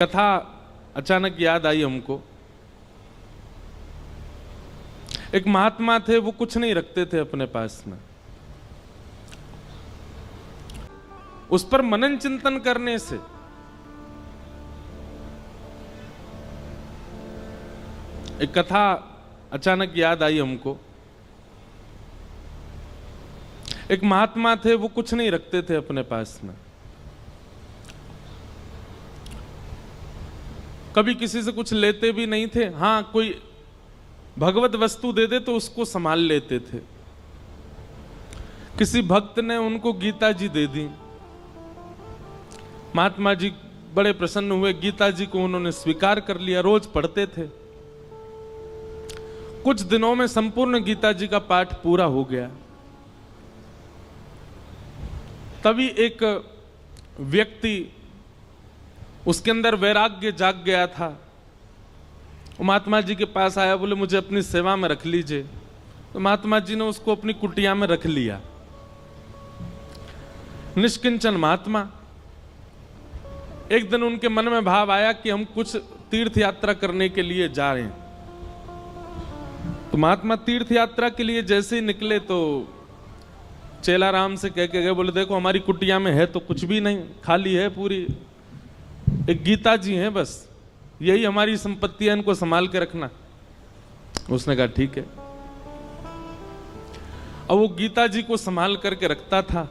कथा अचानक याद आई हमको। एक महात्मा थे, वो कुछ नहीं रखते थे अपने पास में। उस पर मनन चिंतन करने से एक कथा अचानक याद आई हमको। एक महात्मा थे, वो कुछ नहीं रखते थे अपने पास में। कभी किसी से कुछ लेते भी नहीं थे। हाँ, कोई भगवत वस्तु दे दे तो उसको संभाल लेते थे। किसी भक्त ने उनको गीता जी दे दी। महात्मा जी बड़े प्रसन्न हुए, गीता जी को उन्होंने स्वीकार कर लिया, रोज पढ़ते थे। कुछ दिनों में संपूर्ण गीता जी का पाठ पूरा हो गया। तभी एक व्यक्ति, उसके अंदर वैराग्य जाग गया था, वो महात्मा जी के पास आया, बोले मुझे अपनी सेवा में रख लीजिए। तो महात्मा जी ने उसको अपनी कुटिया में रख लिया। निष्किंचन महात्मा। एक दिन उनके मन में भाव आया कि हम कुछ तीर्थ यात्रा करने के लिए जा रहे हैं। तो महात्मा तीर्थ यात्रा के लिए जैसे ही निकले तो चेलाराम से कह के गए, बोले देखो हमारी कुटिया में है तो कुछ भी नहीं, खाली है पूरी, एक गीता जी हैं बस, यही हमारी संपत्ति है, इनको संभाल के रखना। उसने कहा ठीक है। अब वो गीता जी को संभाल करके रखता था।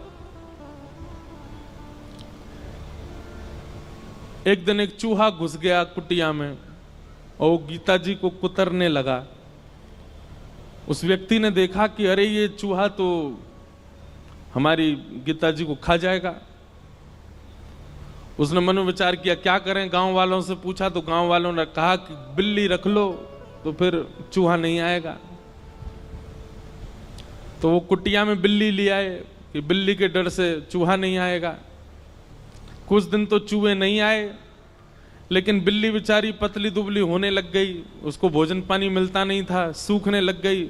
एक दिन एक चूहा घुस गया कुटिया में और वो गीता जी को कुतरने लगा। उस व्यक्ति ने देखा कि अरे ये चूहा तो हमारी गीता जी को खा जाएगा। उसने मनोविचार किया क्या करें। गांव वालों से पूछा तो गांव वालों ने कहा कि बिल्ली रख लो तो फिर चूहा नहीं आएगा। तो वो कुटिया में बिल्ली ले आए कि बिल्ली के डर से चूहा नहीं आएगा। कुछ दिन तो चूहे नहीं आए, लेकिन बिल्ली बेचारी पतली दुबली होने लग गई, उसको भोजन पानी मिलता नहीं था, सूखने लग गई।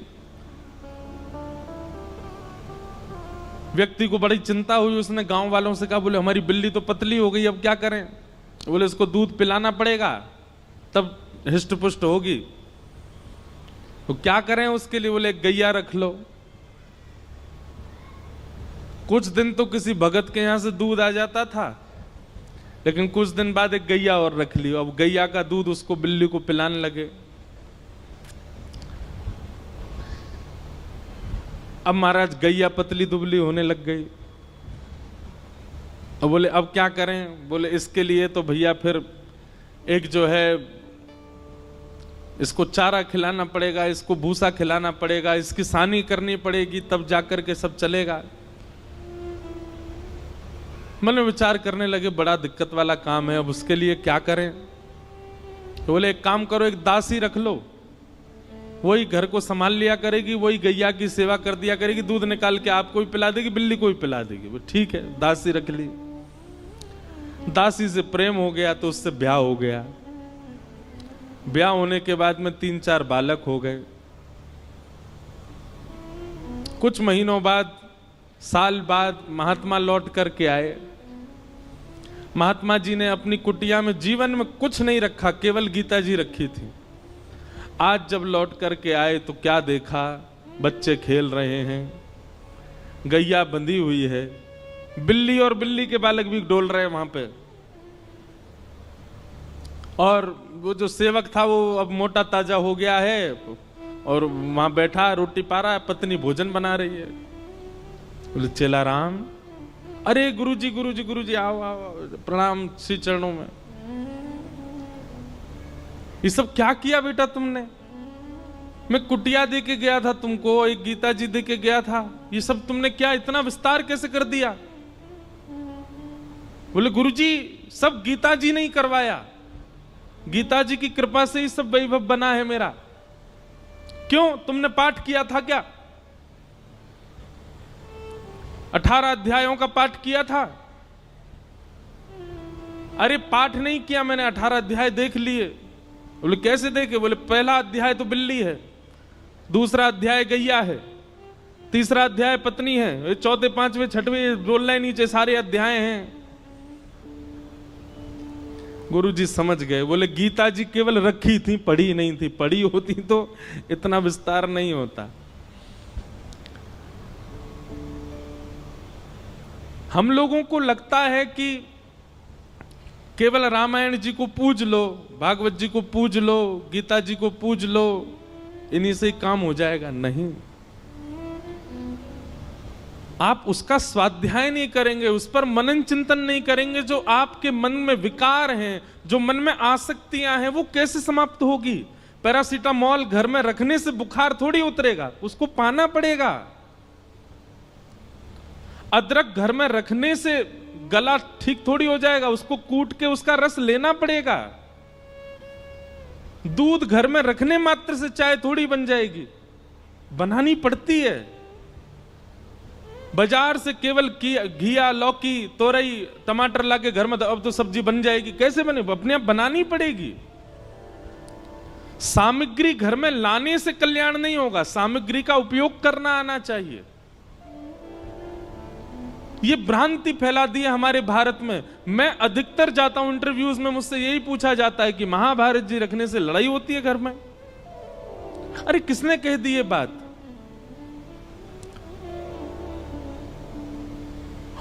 व्यक्ति को बड़ी चिंता हुई। उसने गांव वालों से कहा, बोले हमारी बिल्ली तो पतली हो गई, अब क्या करें। बोले इसको दूध पिलाना पड़ेगा तब हिष्ट पुष्ट होगी। तो क्या करें उसके लिए। बोले गैया रख लो। कुछ दिन तो किसी भगत के यहां से दूध आ जाता था, लेकिन कुछ दिन बाद एक गैया और रख ली। अब गैया का दूध उसको बिल्ली को पिलाने लगे। अब महाराज गैया पतली दुबली होने लग गई। अब बोले अब क्या करें। बोले इसके लिए तो भैया फिर एक जो है इसको चारा खिलाना पड़ेगा, इसको भूसा खिलाना पड़ेगा, इसकी सानी करनी पड़ेगी, तब जाकर के सब चलेगा। मन में विचार करने लगे बड़ा दिक्कत वाला काम है, अब उसके लिए क्या करें। तो बोले एक काम करो, एक दासी रख लो, वही घर को संभाल लिया करेगी, वही गैया की सेवा कर दिया करेगी, दूध निकाल के आपको भी पिला देगी, बिल्ली को भी पिला देगी। वो ठीक है, दासी रख ली। दासी से प्रेम हो गया तो उससे ब्याह हो गया। ब्याह होने के बाद में 3-4 बालक हो गए। कुछ महीनों बाद, साल बाद महात्मा लौट करके आए। महात्मा जी ने अपनी कुटिया में जीवन में कुछ नहीं रखा, केवल गीता जी रखी थी। आज जब लौट करके आए तो क्या देखा, बच्चे खेल रहे हैं, गैया बंधी हुई है, बिल्ली और बिल्ली के बालक भी डोल रहे हैं वहां पे। और वो जो सेवक था वो अब मोटा ताजा हो गया है और वहां बैठा रोटी पा रहा है, पत्नी भोजन बना रही है। बोले चेलाराम, अरे गुरुजी गुरुजी गुरुजी आओ आओ, प्रणाम श्री चरणों में। ये सब क्या किया बेटा तुमने। मैं कुटिया दे के गया था तुमको, एक गीता जी दे के गया था, ये सब तुमने क्या इतना विस्तार कैसे कर दिया। बोले गुरुजी सब गीता जी ने ही करवाया, गीता जी की कृपा से ही सब वैभव बना है मेरा। क्यों, तुमने पाठ किया था क्या। 18 अध्यायों का पाठ किया था। अरे पाठ नहीं किया मैंने, 18 अध्याय देख लिए। बोले कैसे देखे। बोले पहला अध्याय तो बिल्ली है, दूसरा अध्याय गैया है, तीसरा अध्याय पत्नी है, चौथे पांचवें छठवें रोल लाइन नीचे सारे अध्याय हैं। गुरुजी समझ गए, बोले गीता जी केवल रखी थी, पढ़ी नहीं थी, पढ़ी होती तो इतना विस्तार नहीं होता। हम लोगों को लगता है कि केवल रामायण जी को पूज लो, भागवत जी को पूज लो, गीता जी को पूज लो, इन्हीं से ही काम हो जाएगा। नहीं, आप उसका स्वाध्याय नहीं करेंगे, उस पर मनन चिंतन नहीं करेंगे, जो आपके मन में विकार हैं, जो मन में आसक्तियां हैं, वो कैसे समाप्त होगी? पैरासीटामोल घर में रखने से बुखार थोड़ी उतरेगा, उसको पाना पड़ेगा। अदरक घर में रखने से गला ठीक थोड़ी हो जाएगा, उसको कूट के उसका रस लेना पड़ेगा। दूध घर में रखने मात्र से चाय थोड़ी बन जाएगी, बनानी पड़ती है। बाजार से केवल घिया, लौकी, तोरई, टमाटर लाके घर में अब तो सब्जी बन जाएगी, कैसे बने? अपने आप बनानी पड़ेगी। सामग्री घर में लाने से कल्याण नहीं होगा, सामग्री का उपयोग करना आना चाहिए। ये भ्रांति फैला दी है हमारे भारत में। मैं अधिकतर जाता हूं इंटरव्यूज में, मुझसे यही पूछा जाता है कि महाभारत जी रखने से लड़ाई होती है घर में। अरे किसने कह दी ये बात?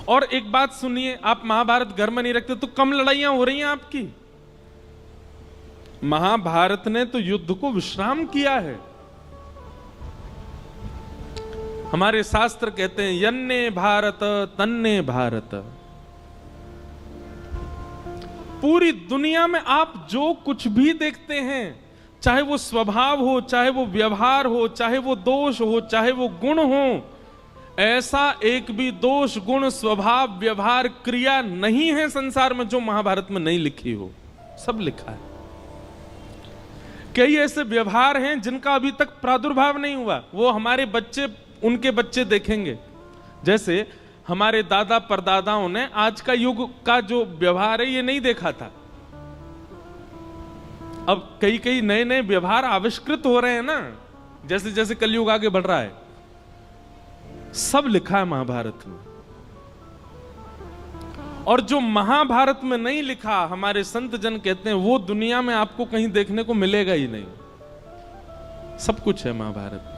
और एक बात सुनिए, आप महाभारत घर में नहीं रखते तो कम लड़ाइयां हो रही हैं आपकी। महाभारत ने तो युद्ध को विश्राम किया है। हमारे शास्त्र कहते हैं यन्ने भारत तन्ने भारत। पूरी दुनिया में आप जो कुछ भी देखते हैं, चाहे वो स्वभाव हो, चाहे वो व्यवहार हो, चाहे वो दोष हो, चाहे वो गुण हो, ऐसा एक भी दोष, गुण, स्वभाव, व्यवहार, क्रिया नहीं है संसार में जो महाभारत में नहीं लिखी हो। सब लिखा है। कई ऐसे व्यवहार हैं जिनका अभी तक प्रादुर्भाव नहीं हुआ, वो हमारे बच्चे, उनके बच्चे देखेंगे। जैसे हमारे दादा परदादाओं ने आज का युग का जो व्यवहार है ये नहीं देखा था। अब कई कई नए नए व्यवहार आविष्कृत हो रहे हैं ना, जैसे जैसे कलयुग आगे बढ़ रहा है। सब लिखा है महाभारत में। और जो महाभारत में नहीं लिखा, हमारे संत जन कहते हैं वो दुनिया में आपको कहीं देखने को मिलेगा ही नहीं। सब कुछ है महाभारत में।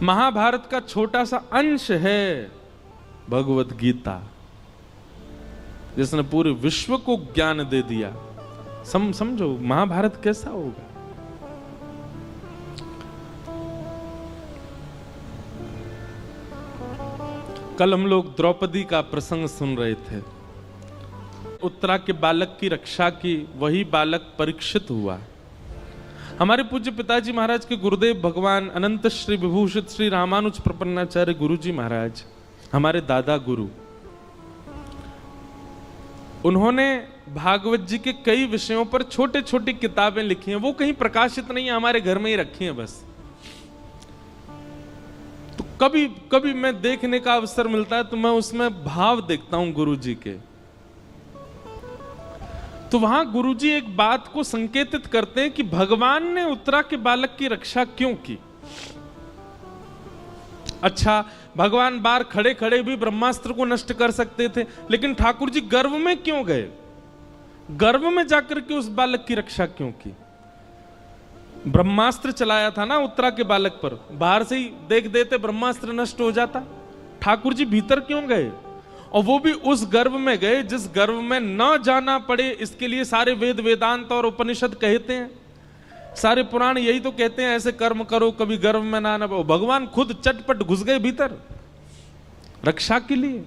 महाभारत का छोटा सा अंश है भगवत गीता, जिसने पूरे विश्व को ज्ञान दे दिया। समझो महाभारत कैसा होगा। कल हम लोग द्रौपदी का प्रसंग सुन रहे थे। उत्तरा के बालक की रक्षा की वही बालक परीक्षित हुआ। हमारे पूज्य पिताजी महाराज के गुरुदेव भगवान अनंत श्री विभूषित श्री रामानुज प्रपन्नाचार्य गुरु जी महाराज, हमारे दादा गुरु, उन्होंने भागवत जी के कई विषयों पर छोटे छोटी किताबें लिखी हैं। वो कहीं प्रकाशित नहीं है, हमारे घर में ही रखी हैं बस। तो कभी कभी मैं देखने का अवसर मिलता है तो मैं उसमें भाव देखता हूं गुरु जी के। तो वहां गुरुजी एक बात को संकेतित करते हैं कि भगवान ने उत्तरा के बालक की रक्षा क्यों की। अच्छा, भगवान बाहर खड़े खड़े भी ब्रह्मास्त्र को नष्ट कर सकते थे, लेकिन ठाकुर जी गर्भ में क्यों गए? गर्भ में जाकर के उस बालक की रक्षा क्यों की? ब्रह्मास्त्र चलाया था ना उत्तरा के बालक पर, बाहर से ही देख देते ब्रह्मास्त्र नष्ट हो जाता। ठाकुर जी भीतर क्यों गए? और वो भी उस गर्भ में गए जिस गर्भ में न जाना पड़े। इसके लिए सारे वेद, वेदांत और उपनिषद कहते हैं, सारे पुराण यही तो कहते हैं, ऐसे कर्म करो कभी गर्भ में ना पड़ो। भगवान खुद चटपट घुस गए भीतर रक्षा के लिए।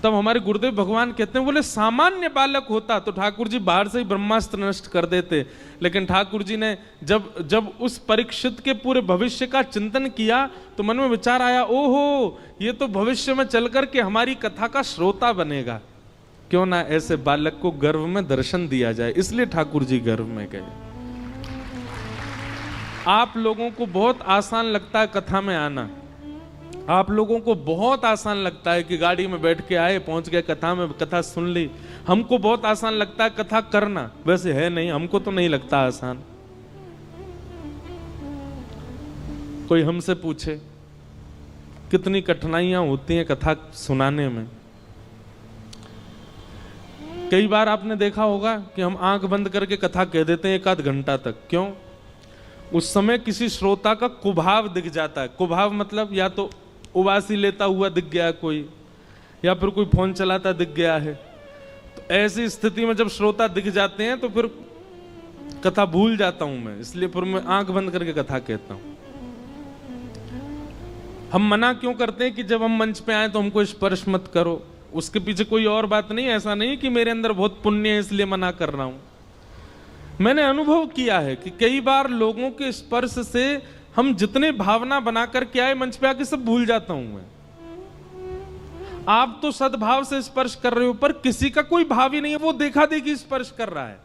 तब हमारे गुरुदेव भगवान कहते हैं, बोले सामान्य बालक होता तो ठाकुर जी बाहर से ही ब्रह्मास्त्र नष्ट कर देते, लेकिन ठाकुर जी ने जब उस परीक्षित के पूरे भविष्य का चिंतन किया तो मन में विचार आया, ओहो ये तो भविष्य में चल करके हमारी कथा का श्रोता बनेगा, क्यों ना ऐसे बालक को गर्भ में दर्शन दिया जाए। इसलिए ठाकुर जी गर्भ में गए। आप लोगों को बहुत आसान लगता है कथा में आना, आप लोगों को बहुत आसान लगता है कि गाड़ी में बैठ के आए, पहुंच गए कथा में, कथा सुन ली। हमको बहुत आसान लगता है कथा करना, वैसे है नहीं, हमको तो नहीं लगता आसान। कोई हमसे पूछे कितनी कठिनाइयां होती हैं कथा सुनाने में, कई बार आपने देखा होगा कि हम आंख बंद करके कथा कह देते हैं एक आध घंटा तक। क्यों? उस समय किसी श्रोता का कुभाव दिख जाता है। कुभाव मतलब या तो उबासी लेता हुआ दिख गया कोई, या फिर कोई फोन चलाता दिख गया है। तो ऐसी स्थिति में जब श्रोता दिख जाते हैं तो फिर कथा भूल जाता हूं मैं, इसलिए फिर मैं आंख बंद करके कथा कहता हूं। हम मना क्यों करते हैं कि जब हम मंच पे आए तो हमको स्पर्श मत करो? उसके पीछे कोई और बात नहीं। ऐसा नहीं कि मेरे अंदर बहुत पुण्य है इसलिए मना कर रहा हूं। मैंने अनुभव किया है कि कई बार लोगों के स्पर्श से हम जितने भावना बना करके आए मंच पे आके सब भूल जाता हूं मैं। आप तो सद्भाव से स्पर्श कर रहे हो, पर किसी का कोई भाव ही नहीं है, वो देखा देखी स्पर्श कर रहा है।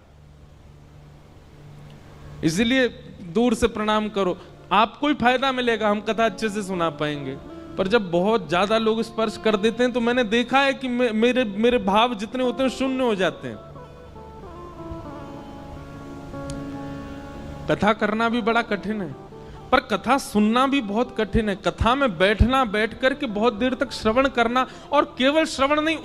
इसीलिए दूर से प्रणाम करो, आपको ही फायदा मिलेगा, हम कथा अच्छे से सुना पाएंगे। पर जब बहुत ज्यादा लोग स्पर्श कर देते हैं तो मैंने देखा है कि मेरे भाव जितने होते हैं शून्य हो जाते हैं। कथा करना भी बड़ा कठिन है, पर कथा सुनना भी बहुत कठिन है। कथा में बैठना, बैठ करके बहुत देर तक श्रवण करना, और केवल श्रवण नहीं,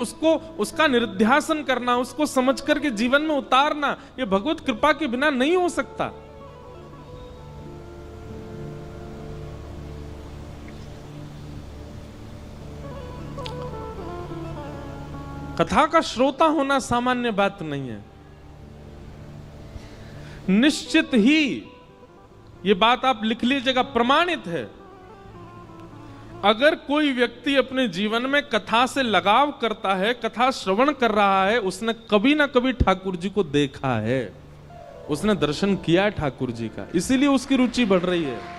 उसका निरुध्यासन करना, उसको समझ करके जीवन में उतारना, ये भगवत कृपा के बिना नहीं हो सकता। कथा का श्रोता होना सामान्य बात नहीं है। निश्चित ही ये बात आप लिख लीजिएगा, प्रमाणित है। अगर कोई व्यक्ति अपने जीवन में कथा से लगाव करता है, कथा श्रवण कर रहा है, उसने कभी ना कभी ठाकुर जी को देखा है, उसने दर्शन किया है ठाकुर जी का, इसीलिए उसकी रुचि बढ़ रही है।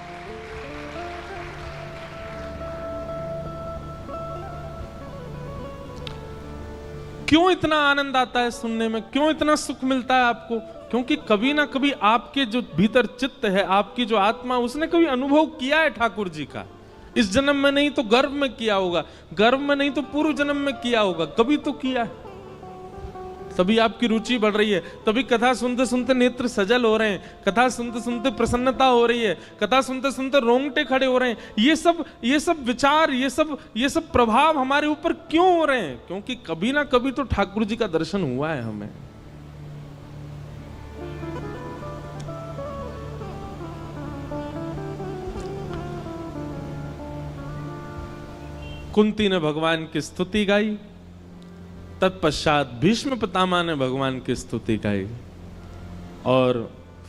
क्यों इतना आनंद आता है सुनने में? क्यों इतना सुख मिलता है आपको? क्योंकि कभी ना कभी आपके जो भीतर चित्त है, आपकी जो आत्मा, उसने कभी अनुभव किया है ठाकुर जी का। इस जन्म में नहीं तो गर्भ में किया होगा, गर्भ में नहीं तो पूर्व जन्म में किया होगा, कभी तो किया है। तभी आपकी रुचि बढ़ रही है, तभी कथा सुनते सुनते नेत्र सजल हो रहे हैं, कथा सुनते सुनते प्रसन्नता हो रही है, कथा सुनते सुनते रोंगटे खड़े हो रहे हैं। ये सब विचार, ये सब प्रभाव हमारे ऊपर क्यों हो रहे हैं? क्योंकि कभी ना कभी तो ठाकुर जी का दर्शन हुआ है हमें। कुंती ने भगवान की स्तुति गाई, तत्पश्चात भीष्म पितामह ने भगवान की स्तुति गाई, और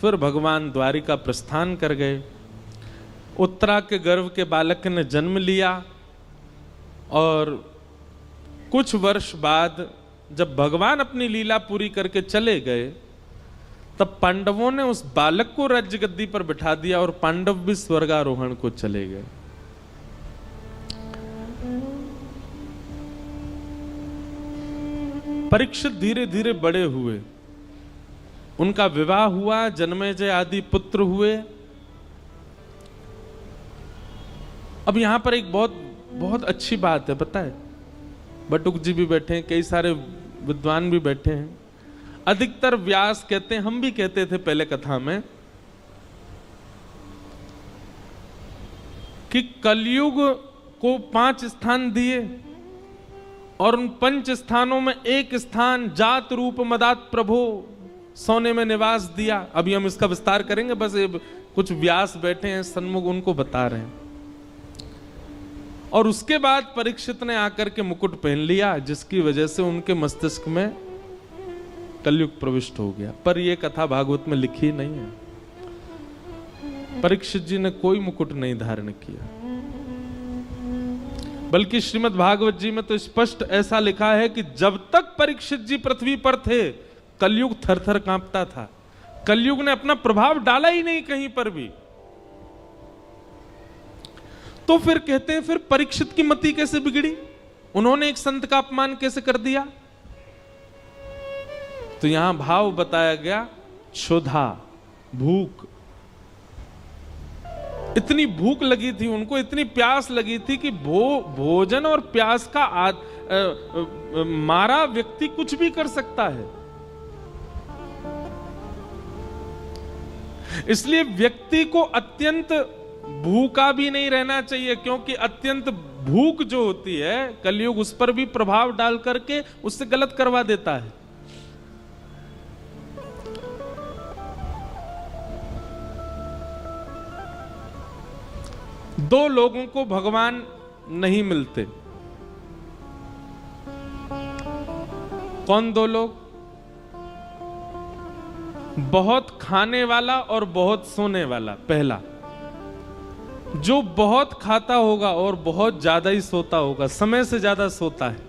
फिर भगवान द्वारिका प्रस्थान कर गए। उत्तरा के गर्भ के बालक ने जन्म लिया, और कुछ वर्ष बाद जब भगवान अपनी लीला पूरी करके चले गए, तब पांडवों ने उस बालक को राज्य गद्दी पर बिठा दिया, और पांडव भी स्वर्गारोहण को चले गए। परीक्षित धीरे धीरे बड़े हुए, उनका विवाह हुआ, जन्मेजय आदि पुत्र हुए। अब यहां पर एक बहुत अच्छी बात है, पता है? बटुक जी भी बैठे हैं, कई सारे विद्वान भी बैठे हैं। अधिकतर व्यास कहते हैं, हम भी कहते थे पहले कथा में, कि कलयुग को 5 स्थान दिए, और उन 5 स्थानों में एक स्थान जात रूप मदात प्रभो सोने में निवास दिया। अभी हम इसका विस्तार करेंगे, बस ये कुछ व्यास बैठे हैं सन्मुख, उनको बता रहे हैं। और उसके बाद परीक्षित ने आकर के मुकुट पहन लिया, जिसकी वजह से उनके मस्तिष्क में कलयुग प्रविष्ट हो गया। पर यह कथा भागवत में लिखी नहीं है। परीक्षित जी ने कोई मुकुट नहीं धारण किया, बल्कि श्रीमद् भागवत जी में तो स्पष्ट ऐसा लिखा है कि जब तक परीक्षित जी पृथ्वी पर थे, कलयुग थरथर कांपता था। कलयुग ने अपना प्रभाव डाला ही नहीं कहीं पर भी। तो फिर कहते हैं, फिर परीक्षित की मति कैसे बिगड़ी? उन्होंने एक संत का अपमान कैसे कर दिया? तो यहां भाव बताया गया, क्षुधा, भूख। इतनी भूख लगी थी उनको, इतनी प्यास लगी थी कि भोजन और प्यास का मारा व्यक्ति कुछ भी कर सकता है। इसलिए व्यक्ति को अत्यंत भूखा भी नहीं रहना चाहिए, क्योंकि अत्यंत भूख जो होती है, कलयुग उस पर भी प्रभाव डाल करके उससे गलत करवा देता है। दो लोगों को भगवान नहीं मिलते। कौन दो लोग? बहुत खाने वाला और बहुत सोने वाला। पहला, जो बहुत खाता होगा और बहुत ज्यादा ही सोता होगा, समय से ज्यादा सोता है।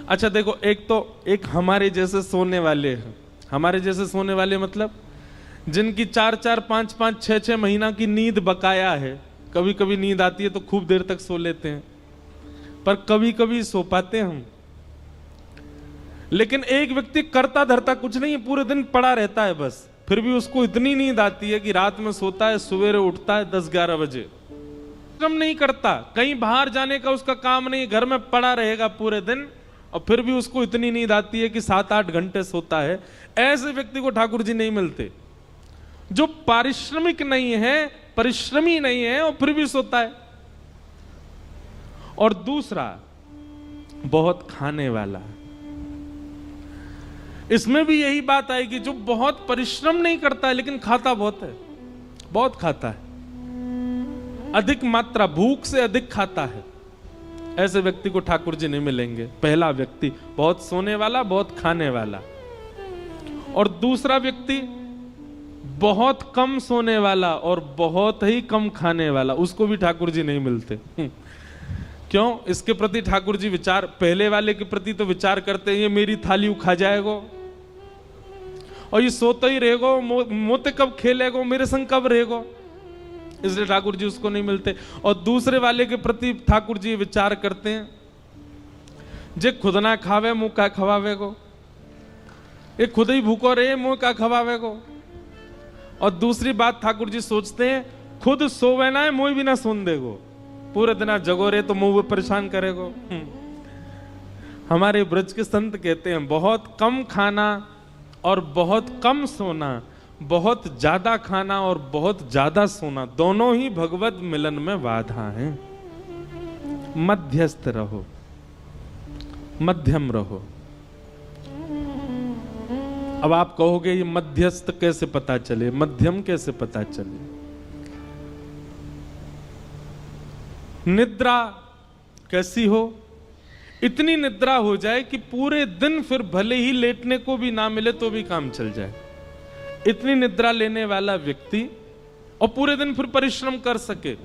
अच्छा देखो, एक हमारे जैसे सोने वाले हैं। हमारे जैसे सोने वाले मतलब जिनकी 4-4, 5-5, 6-6 महीना की नींद बकाया है। कभी कभी नींद आती है तो खूब देर तक सो लेते हैं, पर कभी कभी सो पाते हैं हम। लेकिन एक व्यक्ति करता धरता कुछ नहीं, पूरे दिन पड़ा रहता है बस, फिर भी उसको इतनी नींद आती है कि रात में सोता है, सवेरे उठता है 10-11 बजे। काम नहीं करता, कहीं बाहर जाने का उसका काम नहीं, घर में पड़ा रहेगा पूरे दिन, और फिर भी उसको इतनी नींद आती है कि 7-8 घंटे सोता है। ऐसे व्यक्ति को ठाकुर जी नहीं मिलते। जो पारिश्रमिक नहीं है, परिश्रमी नहीं है, और फिर भी सोता है। और दूसरा, बहुत खाने वाला। इसमें भी यही बात आएगी, जो बहुत परिश्रम नहीं करता है लेकिन खाता बहुत है, बहुत खाता है, अधिक मात्रा, भूख से अधिक खाता है। ऐसे व्यक्ति को ठाकुर जी नहीं मिलेंगे। पहला व्यक्ति बहुत सोने वाला, बहुत खाने वाला। और दूसरा व्यक्ति बहुत कम सोने वाला और बहुत ही कम खाने वाला, उसको भी ठाकुर जी नहीं मिलते। क्यों? इसके प्रति ठाकुर जी विचार, पहले वाले के प्रति तो विचार करते हैं, ये मेरी थाली खा जाएगो और ये सोता ही रहेगो, मोते कब खेलेगो, मेरे संग कब रहेगो, इसलिए ठाकुर जी उसको नहीं मिलते। और दूसरे वाले के प्रति ठाकुर जी विचार करते हैं, जे खुद ना खावे मुंह का खवावेगो, ये खुद ही भूखो रहे मुंह का खवावेगो। और दूसरी बात ठाकुर जी सोचते हैं, खुद सोवे ना है मुंह भी ना सोन देगो, पूरे दिन जगो रहे तो मुंह परेशान करेगो। हमारे ब्रज के संत कहते हैं, बहुत कम खाना और बहुत कम सोना, बहुत ज्यादा खाना और बहुत ज्यादा सोना, दोनों ही भगवत मिलन में बाधा हैं। मध्यस्थ रहो, मध्यम रहो। अब आप कहोगे ये मध्यस्थ कैसे पता चले, मध्यम कैसे पता चले? निद्रा कैसी हो? इतनी निद्रा हो जाए कि पूरे दिन फिर भले ही लेटने को भी ना मिले तो भी काम चल जाए। इतनी निद्रा लेने वाला व्यक्ति, और पूरे दिन फिर परिश्रम कर सके,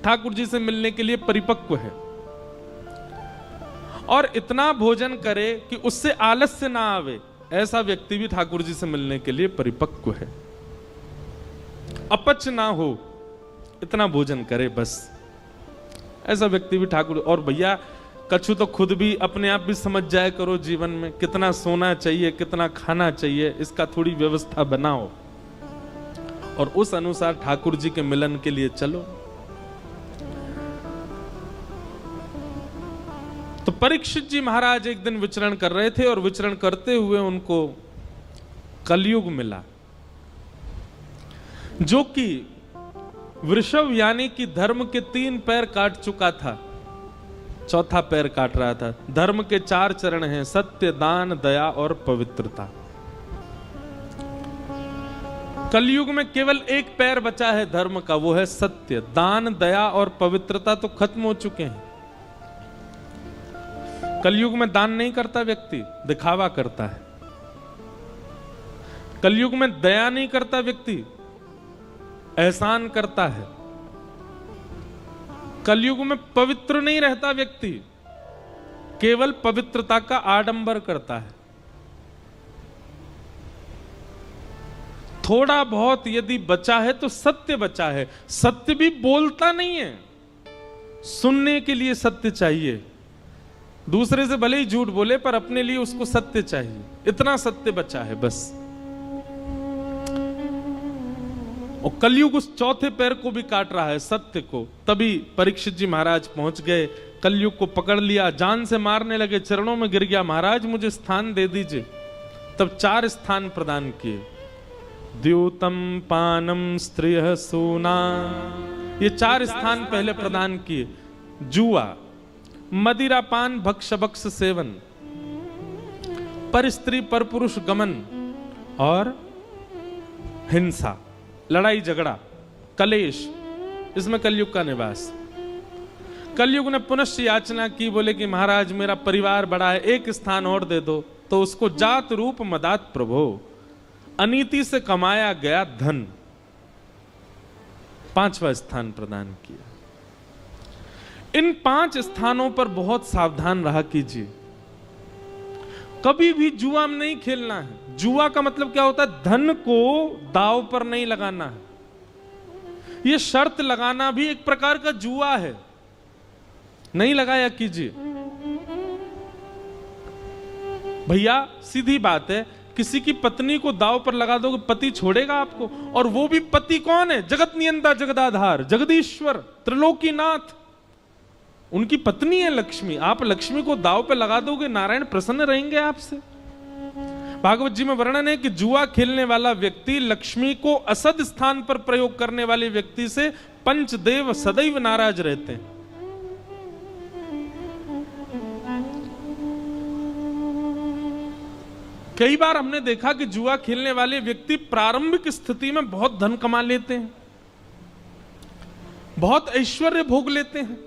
ठाकुर जी से मिलने के लिए परिपक्व है। और इतना भोजन करे कि उससे आलस्य ना आवे, ऐसा व्यक्ति भी ठाकुर जी से मिलने के लिए परिपक्व है। अपच ना हो, इतना भोजन करे बस, ऐसा व्यक्ति भी ठाकुर। और भैया कछु तो खुद भी अपने आप भी समझ जाए करो, जीवन में कितना सोना चाहिए, कितना खाना चाहिए, इसका थोड़ी व्यवस्था बनाओ और उस अनुसार ठाकुर जी के मिलन के लिए चलो। तो परीक्षित जी महाराज एक दिन विचरण कर रहे थे और विचरण करते हुए उनको कलयुग मिला, जो कि वृषभ यानी कि धर्म के 3 पैर काट चुका था, चौथा पैर काट रहा था। धर्म के 4 चरण हैं, सत्य, दान, दया और पवित्रता। कलयुग में केवल 1 पैर बचा है धर्म का, वो है सत्य। दान, दया और पवित्रता तो खत्म हो चुके हैं। कलयुग में दान नहीं करता व्यक्ति, दिखावा करता है। कलयुग में दया नहीं करता व्यक्ति, एहसान करता है। कलयुग में पवित्र नहीं रहता व्यक्ति, केवल पवित्रता का आडंबर करता है। थोड़ा बहुत यदि बचा है तो सत्य बचा है। सत्य भी बोलता नहीं है, सुनने के लिए सत्य चाहिए। दूसरे से भले ही झूठ बोले पर अपने लिए उसको सत्य चाहिए, इतना सत्य बचा है बस। और कलयुग उस चौथे पैर को भी काट रहा है, सत्य को। तभी परीक्षित जी महाराज पहुंच गए, कलयुग को पकड़ लिया, जान से मारने लगे, चरणों में गिर गया, महाराज मुझे स्थान दे दीजिए। तब 4 स्थान प्रदान किए, द्यूतम पानम स्त्रिय सूना, ये 4 स्थान पहले प्रदान किए। जुआ, मदिरा पान, भक्ष भक्ष सेवन, पर स्त्री पर पुरुष गमन और हिंसा, लड़ाई झगड़ा, कलेश, इसमें कलयुग का निवास। कलयुग ने पुनश्च याचना की, बोले कि महाराज मेरा परिवार बड़ा है, एक स्थान और दे दो। तो उसको जात रूप मदात प्रभो, अनीति से कमाया गया धन, 5वां स्थान प्रदान किया। इन 5 स्थानों पर बहुत सावधान रहा कीजिए। कभी भी जुआ में नहीं खेलना है। जुआ का मतलब क्या होता है? धन को दांव पर नहीं लगाना है। यह शर्त लगाना भी एक प्रकार का जुआ है, नहीं लगाया कीजिए। भैया सीधी बात है, किसी की पत्नी को दांव पर लगा दोगे, पति छोड़ेगा आपको? और वो भी पति कौन है? जगत नियंता, जगदाधार, जगदीश्वर, त्रिलोकीनाथ, उनकी पत्नी है लक्ष्मी। आप लक्ष्मी को दांव पे लगा दोगे, नारायण प्रसन्न रहेंगे आपसे। भागवत जी में वर्णन है कि जुआ खेलने वाला व्यक्ति लक्ष्मी को असद स्थान पर प्रयोग करने वाले व्यक्ति से पंचदेव सदैव नाराज रहते हैं। कई बार हमने देखा कि जुआ खेलने वाले व्यक्ति प्रारंभिक स्थिति में बहुत धन कमा लेते हैं, बहुत ऐश्वर्य भोग लेते हैं,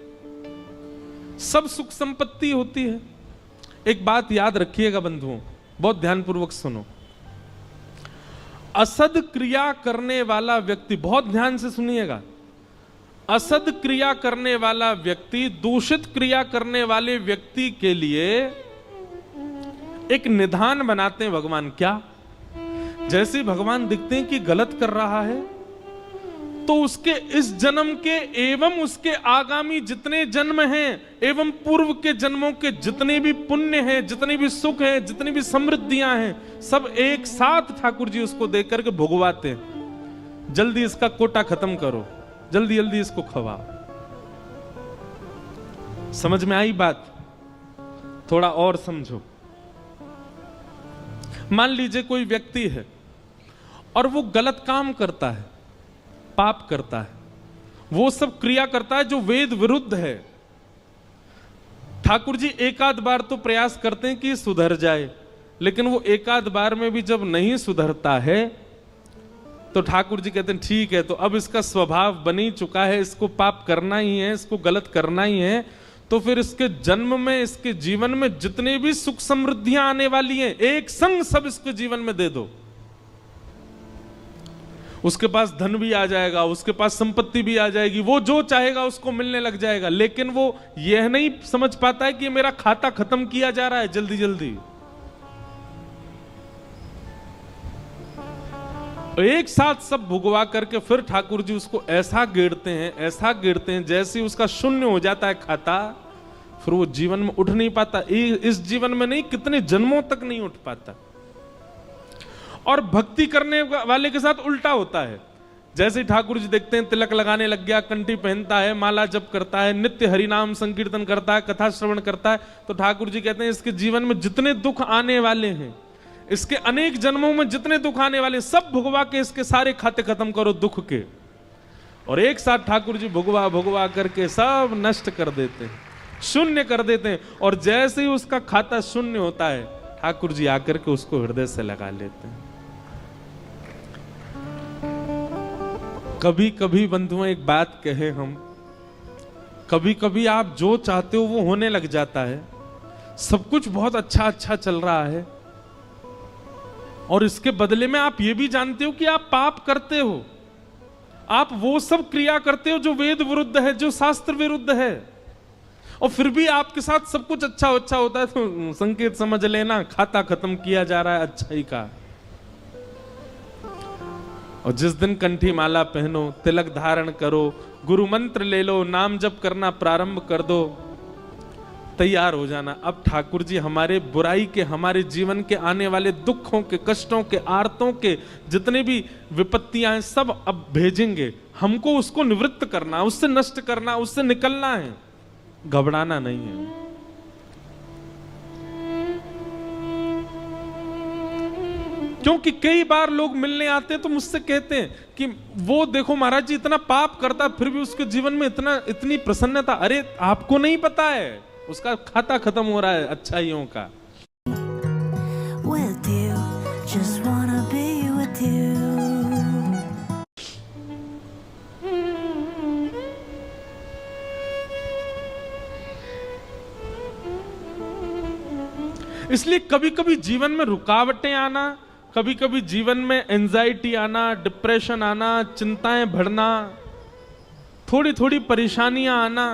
सब सुख संपत्ति होती है। एक बात याद रखिएगा बंधुओं, बहुत ध्यानपूर्वक सुनो। असद क्रिया करने वाला व्यक्ति, बहुत ध्यान से सुनिएगा, असद क्रिया करने वाला व्यक्ति दूषित क्रिया करने वाले व्यक्ति के लिए एक निधान बनाते हैं भगवान। क्या? जैसे भगवान दिखते हैं कि गलत कर रहा है, तो उसके इस जन्म के एवं उसके आगामी जितने जन्म हैं एवं पूर्व के जन्मों के जितने भी पुण्य हैं, जितने भी सुख हैं, जितनी भी समृद्धियां हैं, सब एक साथ ठाकुर जी उसको देख करके भुगवाते हैं। जल्दी इसका कोटा खत्म करो, जल्दी जल्दी इसको खवाओ। समझ में आई बात? थोड़ा और समझो। मान लीजिए कोई व्यक्ति है और वो गलत काम करता है, पाप करता है, वो सब क्रिया करता है जो वेद विरुद्ध है। ठाकुर जी एकाध बार तो प्रयास करते हैं कि सुधर जाए, लेकिन वो एकाध बार में भी जब नहीं सुधरता है तो ठाकुर जी कहते हैं ठीक है, तो अब इसका स्वभाव बन ही चुका है, इसको पाप करना ही है, इसको गलत करना ही है, तो फिर इसके जन्म में, इसके जीवन में जितने भी सुख समृद्धियां आने वाली हैं, एक संग सब इसके जीवन में दे दो। उसके पास धन भी आ जाएगा, उसके पास संपत्ति भी आ जाएगी, वो जो चाहेगा उसको मिलने लग जाएगा। लेकिन वो यह नहीं समझ पाता है कि मेरा खाता खत्म किया जा रहा है जल्दी जल्दी। एक साथ सब भुगवा करके फिर ठाकुर जी उसको ऐसा गिरते हैं, ऐसा गिरते हैं, जैसे उसका शून्य हो जाता है खाता, फिर वो जीवन में उठ नहीं पाता। इस जीवन में नहीं, कितने जन्मों तक नहीं उठ पाता। और भक्ति करने वाले के साथ उल्टा होता है। जैसे ठाकुर जी देखते हैं तिलक लगाने लग गया, कंठी पहनता है, माला जप करता है, नित्य हरिनाम संकीर्तन करता है, कथा श्रवण करता है, तो ठाकुर जी कहते हैं इसके जीवन में जितने दुख आने वाले हैं, इसके अनेक जन्मों में जितने दुख आने वाले, सब भुगवा के इसके सारे खाते खत्म करो दुख के। और एक साथ ठाकुर जी भुगवा भुगवा करके सब नष्ट कर देते हैं, शून्य कर देते हैं। और जैसे ही उसका खाता शून्य होता है, ठाकुर जी आकर के उसको हृदय से लगा लेते हैं। कभी कभी बंधुओं एक बात कहे हम, कभी कभी आप जो चाहते हो वो होने लग जाता है, सब कुछ बहुत अच्छा अच्छा चल रहा है, और इसके बदले में आप ये भी जानते हो कि आप पाप करते हो, आप वो सब क्रिया करते हो जो वेद विरुद्ध है, जो शास्त्र विरुद्ध है, और फिर भी आपके साथ सब कुछ अच्छा अच्छा होता है, तो संकेत समझ लेना खाता खत्म किया जा रहा है अच्छाई का। और जिस दिन कंठी माला पहनो, तिलक धारण करो, गुरु मंत्र ले लो, नाम जप करना प्रारंभ कर दो, तैयार हो जाना। अब ठाकुर जी हमारे बुराई के, हमारे जीवन के आने वाले दुखों के, कष्टों के, आर्तों के जितने भी विपत्तियां हैं सब अब भेजेंगे। हमको उसको निवृत्त करना, उससे नष्ट करना, उससे निकलना है, घबराना नहीं है। क्योंकि कई बार लोग मिलने आते हैं तो मुझसे कहते हैं कि वो देखो महाराज जी इतना पाप करता फिर भी उसके जीवन में इतनी प्रसन्नता। अरे आपको नहीं पता है, उसका खाता खत्म हो रहा है अच्छाइयों का। With you, just wanna be with you. इसलिए कभी कभी जीवन में रुकावटें आना, कभी कभी जीवन में एंजाइटी आना, डिप्रेशन आना, चिंताएं बढ़ना, थोड़ी थोड़ी परेशानियां आना,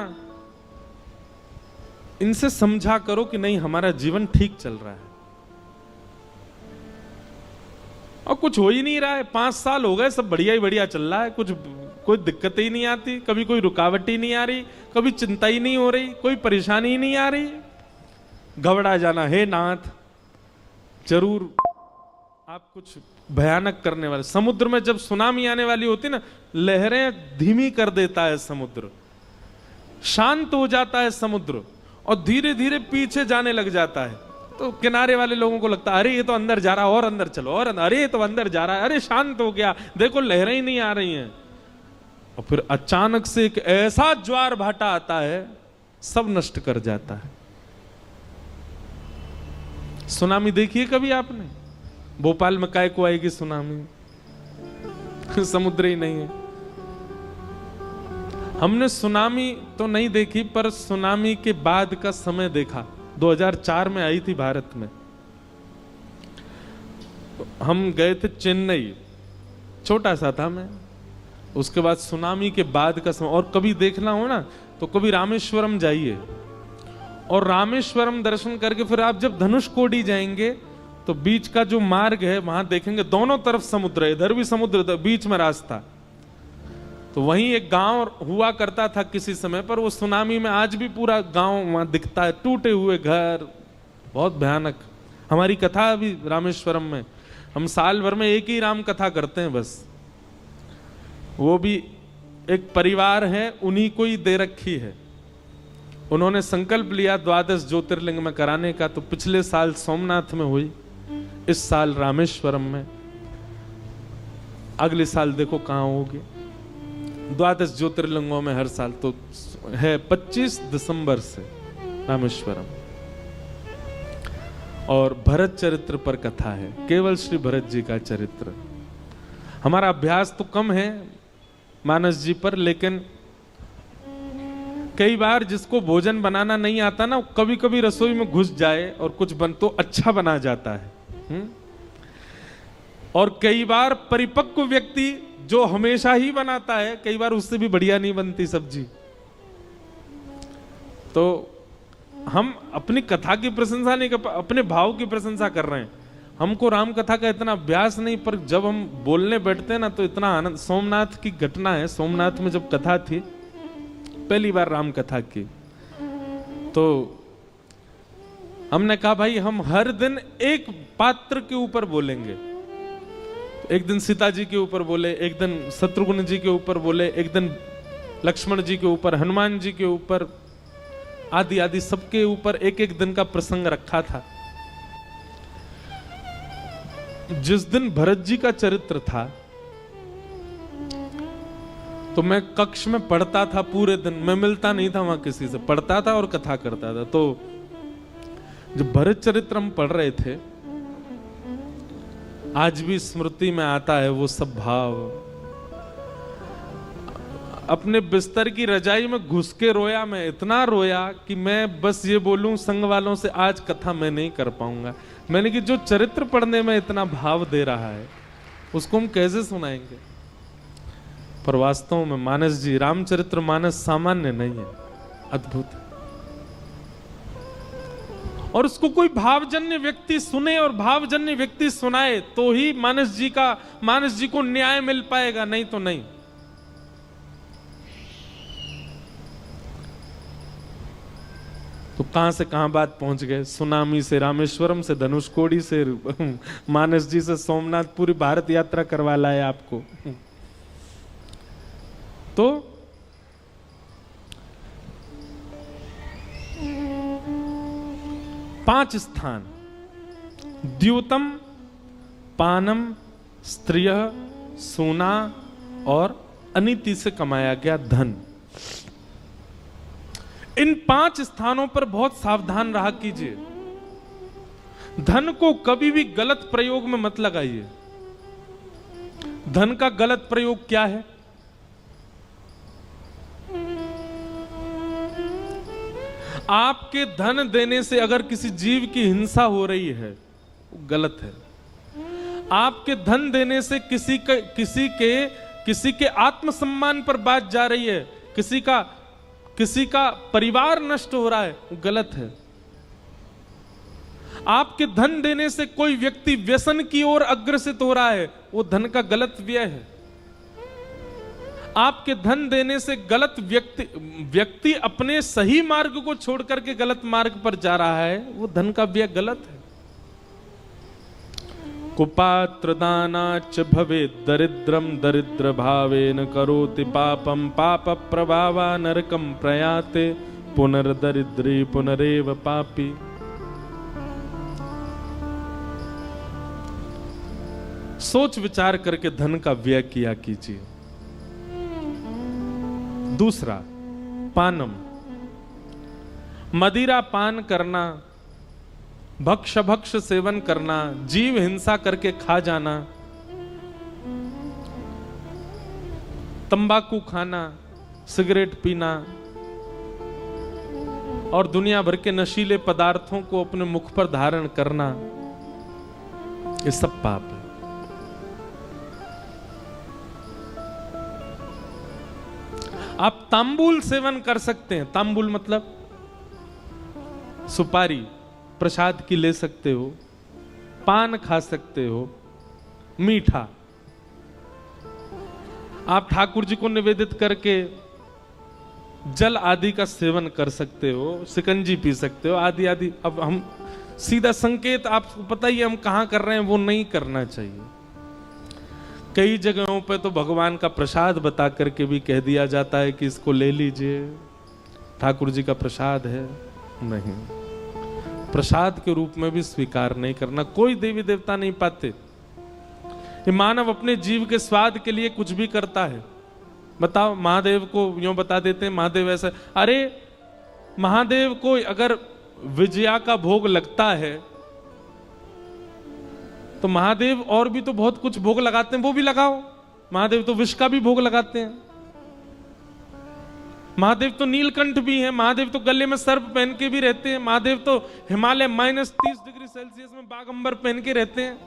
इनसे समझा करो कि नहीं हमारा जीवन ठीक चल रहा है और कुछ हो ही नहीं रहा है। 5 साल हो गए, सब बढ़िया ही बढ़िया चल रहा है, कुछ कोई दिक्कत ही नहीं आती, कभी कोई रुकावट ही नहीं आ रही, कभी चिंता ही नहीं हो रही, कोई परेशानी ही नहीं आ रही। घबरा जाना, हे नाथ जरूर आप कुछ भयानक करने वाले। समुद्र में जब सुनामी आने वाली होती ना, लहरें धीमी कर देता है समुद्र, शांत हो जाता है समुद्र और धीरे धीरे पीछे जाने लग जाता है। तो किनारे वाले लोगों को लगता है अरे ये तो अंदर जा रहा है, और अंदर चलो, और अरे ये तो अंदर जा रहा है, अरे शांत हो गया, देखो लहरें ही नहीं आ रही हैं। और फिर अचानक से एक ऐसा ज्वार भाटा आता है, सब नष्ट कर जाता है। सुनामी देखी है कभी आपने? भोपाल में काय को आएगी सुनामी? समुद्र ही नहीं है। हमने सुनामी तो नहीं देखी, पर सुनामी के बाद का समय देखा। 2004 में आई थी भारत में। हम गए थे चेन्नई, छोटा सा था मैं। उसके बाद सुनामी के बाद का समय। और कभी देखना हो ना तो कभी रामेश्वरम जाइए, और रामेश्वरम दर्शन करके फिर आप जब धनुषकोडी जाएंगे तो बीच का जो मार्ग है वहां देखेंगे दोनों तरफ समुद्र है, इधर भी समुद्र, बीच में रास्ता। तो वहीं एक गांव हुआ करता था किसी समय पर, वो सुनामी में आज भी पूरा गांव वहां दिखता है, टूटे हुए घर, बहुत भयानक। हमारी कथा अभी रामेश्वरम में, हम साल भर में एक ही राम कथा करते हैं बस। वो भी एक परिवार है, उन्हीं को ही दे रखी है। उन्होंने संकल्प लिया 12 ज्योतिर्लिंग में कराने का, तो पिछले साल सोमनाथ में हुई, इस साल रामेश्वरम में, अगले साल देखो कहां होगी। 12 ज्योतिर्लिंगों में हर साल तो है 25 दिसंबर से रामेश्वरम। और भरत चरित्र पर कथा है, केवल श्री भरत जी का चरित्र। हमारा अभ्यास तो कम है मानस जी पर, लेकिन कई बार जिसको भोजन बनाना नहीं आता ना, कभी कभी रसोई में घुस जाए और कुछ बन तो अच्छा बना जाता है। और कई बार परिपक्व व्यक्ति जो हमेशा ही बनाता है, कई बार उससे भी बढ़िया नहीं बनती सब्जी। तो हम अपनी कथा की प्रशंसा नहीं कर, अपने भाव की प्रशंसा कर रहे हैं। हमको राम कथा का इतना अभ्यास नहीं, पर जब हम बोलने बैठते हैं ना तो इतना आनंद। सोमनाथ की घटना है, सोमनाथ में जब कथा थी, पहली बार राम कथा की, तो हमने कहा भाई हम हर दिन एक पात्र के ऊपर बोलेंगे। एक दिन सीता जी के ऊपर बोले, एक दिन शत्रुघ्न जी के ऊपर बोले, एक दिन लक्ष्मण जी के ऊपर, हनुमान जी के ऊपर, आदि आदि सबके ऊपर एक एक दिन का प्रसंग रखा था। जिस दिन भरत जी का चरित्र था तो मैं कक्ष में पढ़ता था पूरे दिन, मैं मिलता नहीं था वहां किसी से, पढ़ता था और कथा करता था। तो जब भरत चरित्र हम पढ़ रहे थे, आज भी स्मृति में आता है वो सब भाव। अपने बिस्तर की रजाई में घुस के रोया, मैं इतना रोया कि मैं बस ये बोलूं संग वालों से, आज कथा मैं नहीं कर पाऊंगा। मैंने कि जो चरित्र पढ़ने में इतना भाव दे रहा है उसको हम कैसे सुनाएंगे। पर वास्तव में मानस जी, रामचरित्र मानस सामान्य नहीं है, अद्भुत है। और उसको कोई भावजन्य व्यक्ति सुने और भावजन्य व्यक्ति सुनाए तो ही मानस जी को न्याय मिल पाएगा, नहीं तो नहीं। तो कहां से कहां बात पहुंच गए, सुनामी से रामेश्वरम से धनुषकोडी से मानस जी से सोमनाथ, पूरी भारत यात्रा करवा लाए आपको। तो पांच स्थान, द्यूतम, पानम, स्त्रिय, सोना और अनीति से कमाया गया धन। इन 5 स्थानों पर बहुत सावधान रहा कीजिए। धन को कभी भी गलत प्रयोग में मत लगाइए। धन का गलत प्रयोग क्या है? आपके धन देने से अगर किसी जीव की हिंसा हो रही है वो गलत है। आपके धन देने से किसी के आत्मसम्मान पर बात जा रही है, किसी का परिवार नष्ट हो रहा है, वो गलत है। आपके धन देने से कोई व्यक्ति व्यसन की ओर अग्रसित हो रहा है, वो धन का गलत व्यय है। आपके धन देने से गलत व्यक्ति अपने सही मार्ग को छोड़ करके गलत मार्ग पर जा रहा है, वो धन का व्यय गलत है। कुपात्र दानाच भवे दरिद्रम दरिद्र भावेन करोति पापम पाप प्रभावा नरकम प्रयाते पुनर्दरिद्री पुनरेव पापी। सोच विचार करके धन का व्यय किया कीजिए। दूसरा, पानम, मदिरा पान करना, भक्ष सेवन करना, जीव हिंसा करके खा जाना, तंबाकू खाना, सिगरेट पीना और दुनिया भर के नशीले पदार्थों को अपने मुख पर धारण करना, ये सब पाप है। आप तांबूल सेवन कर सकते हैं। तांबूल मतलब सुपारी प्रसाद की ले सकते हो, पान खा सकते हो, मीठा आप ठाकुर जी को निवेदित करके जल आदि का सेवन कर सकते हो, शिकंजी पी सकते हो, आदि आदि। अब हम सीधा संकेत आपको पता ही है हम कहां कर रहे हैं, वो नहीं करना चाहिए। कई जगहों पे तो भगवान का प्रसाद बता करके भी कह दिया जाता है कि इसको ले लीजिए, ठाकुर जी का प्रसाद है। नहीं, प्रसाद के रूप में भी स्वीकार नहीं करना। कोई देवी देवता नहीं पाते। ये मानव अपने जीव के स्वाद के लिए कुछ भी करता है। बताओ, महादेव को यूं बता देते हैं महादेव ऐसा। अरे महादेव को अगर विजया का भोग लगता है तो महादेव और भी तो बहुत कुछ भोग लगाते हैं, वो भी लगाओ। महादेव तो विष का भी भोग लगाते हैं। महादेव तो नीलकंठ भी हैं, महादेव तो गले में सर्प पहन के भी रहते हैं, महादेव तो हिमालय -30 डिग्री सेल्सियस में बागंबर पहन के रहते हैं।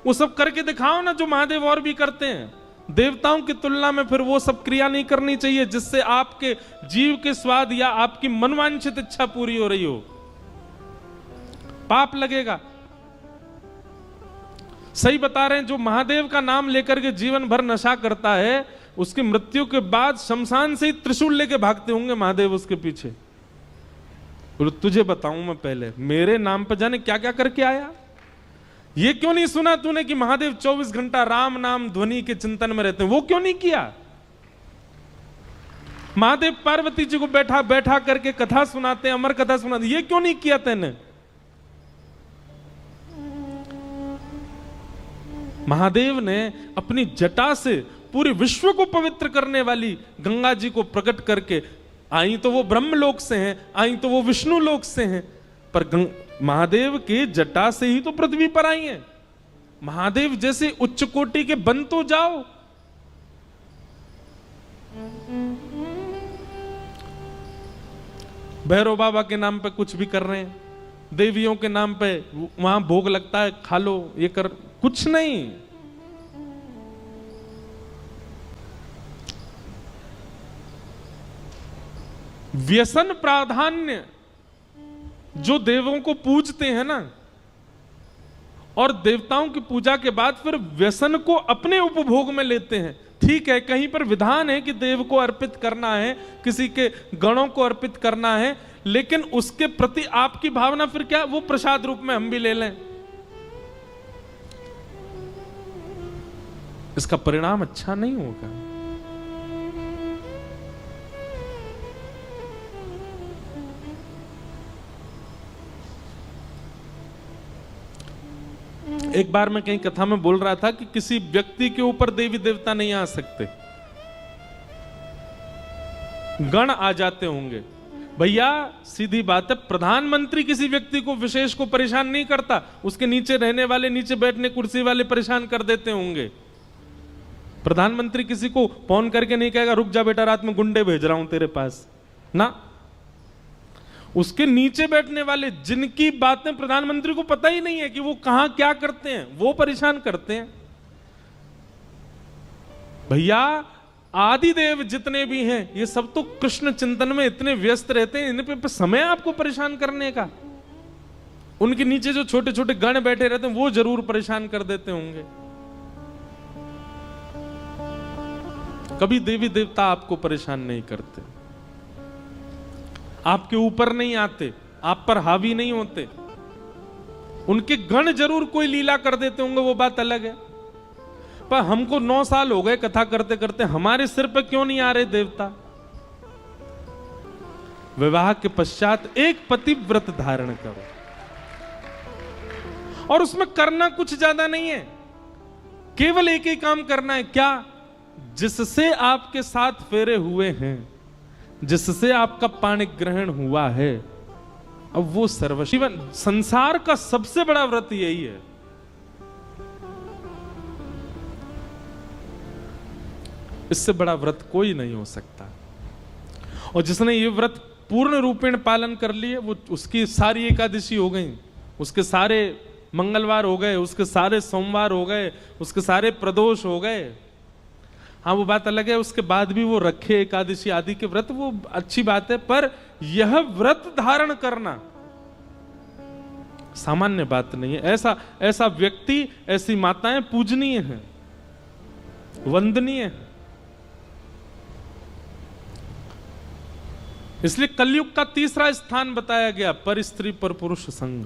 वो सब करके दिखाओ ना जो महादेव और भी करते हैं। देवताओं की तुलना में फिर वो सब क्रिया नहीं करनी चाहिए जिससे आपके जीव के स्वाद या आपकी मनवांछित इच्छा पूरी हो रही हो। पाप लगेगा। सही बता रहे हैं, जो महादेव का नाम लेकर के जीवन भर नशा करता है, उसकी मृत्यु के बाद शमशान से ही त्रिशूल लेके भागते होंगे महादेव उसके पीछे। तुझे बताऊं मैं पहले, मेरे नाम पर जाने क्या क्या करके आया। ये क्यों नहीं सुना तूने कि महादेव 24 घंटा राम नाम ध्वनि के चिंतन में रहते हैं? वो क्यों नहीं किया? महादेव पार्वती जी को बैठा बैठा करके कथा सुनाते हैं, अमर कथा सुनाते, ये क्यों नहीं किया तेने? महादेव ने अपनी जटा से पूरे विश्व को पवित्र करने वाली गंगा जी को प्रकट करके, आई तो वो ब्रह्मलोक से हैं, आई तो वो विष्णु लोक से हैं, पर महादेव के जटा से ही तो पृथ्वी पर आई हैं। महादेव जैसे उच्च कोटि के बन तो जाओ। भैरव बाबा के नाम पे कुछ भी कर रहे हैं, देवियों के नाम पे वहां भोग लगता है, खा लो, ये कर, कुछ नहीं। व्यसन प्राधान्य जो देवों को पूजते हैं ना, और देवताओं की पूजा के बाद फिर व्यसन को अपने उपभोग में लेते हैं। ठीक है, कहीं पर विधान है कि देव को अर्पित करना है, किसी के गणों को अर्पित करना है, लेकिन उसके प्रति आपकी भावना फिर क्या, वो प्रसाद रूप में हम भी ले लें, इसका परिणाम अच्छा नहीं होगा। एक बार मैं कहीं कथा में बोल रहा था कि किसी व्यक्ति के ऊपर देवी देवता नहीं आ सकते, गण आ जाते होंगे। भैया सीधी बात है, प्रधानमंत्री किसी व्यक्ति को विशेष को परेशान नहीं करता, उसके नीचे रहने वाले, नीचे बैठने कुर्सी वाले परेशान कर देते होंगे। प्रधानमंत्री किसी को फोन करके नहीं कहेगा रुक जा बेटा रात में गुंडे भेज रहा हूं तेरे पास, ना। उसके नीचे बैठने वाले जिनकी बातें प्रधानमंत्री को पता ही नहीं है कि वो कहां क्या करते हैं, वो परेशान करते हैं। भैया आदिदेव जितने भी हैं ये सब तो कृष्ण चिंतन में इतने व्यस्त रहते हैं, इन पे समय आपको परेशान करने का। उनके नीचे जो छोटे छोटे गण बैठे रहते हैं वो जरूर परेशान कर देते होंगे। कभी देवी देवता आपको परेशान नहीं करते, आपके ऊपर नहीं आते, आप पर हावी नहीं होते। उनके गण जरूर कोई लीला कर देते होंगे, वो बात अलग है। पर हमको 9 साल हो गए कथा करते करते, हमारे सिर पे क्यों नहीं आ रहे देवता? विवाह के पश्चात एक पतिव्रत धारण करो, और उसमें करना कुछ ज्यादा नहीं है, केवल एक ही काम करना है। क्या? जिससे आपके 7 फेरे हुए हैं, जिससे आपका पाणी ग्रहण हुआ है, अब वो सर्वशिव संसार का सबसे बड़ा व्रत यही है। इससे बड़ा व्रत कोई नहीं हो सकता। और जिसने ये व्रत पूर्ण रूपेण पालन कर लिए, वो उसकी सारी एकादशी हो गई, उसके सारे मंगलवार हो गए, उसके सारे सोमवार हो गए, उसके सारे प्रदोष हो गए। हाँ वो बात अलग है, उसके बाद भी वो रखे एकादशी आदि के व्रत, वो अच्छी बात है। पर यह व्रत धारण करना सामान्य बात नहीं है। ऐसा व्यक्ति, ऐसी माताएं पूजनीय हैं, वंदनीय है। इसलिए कलयुग का तीसरा स्थान बताया गया, पर स्त्री पर पुरुष संग।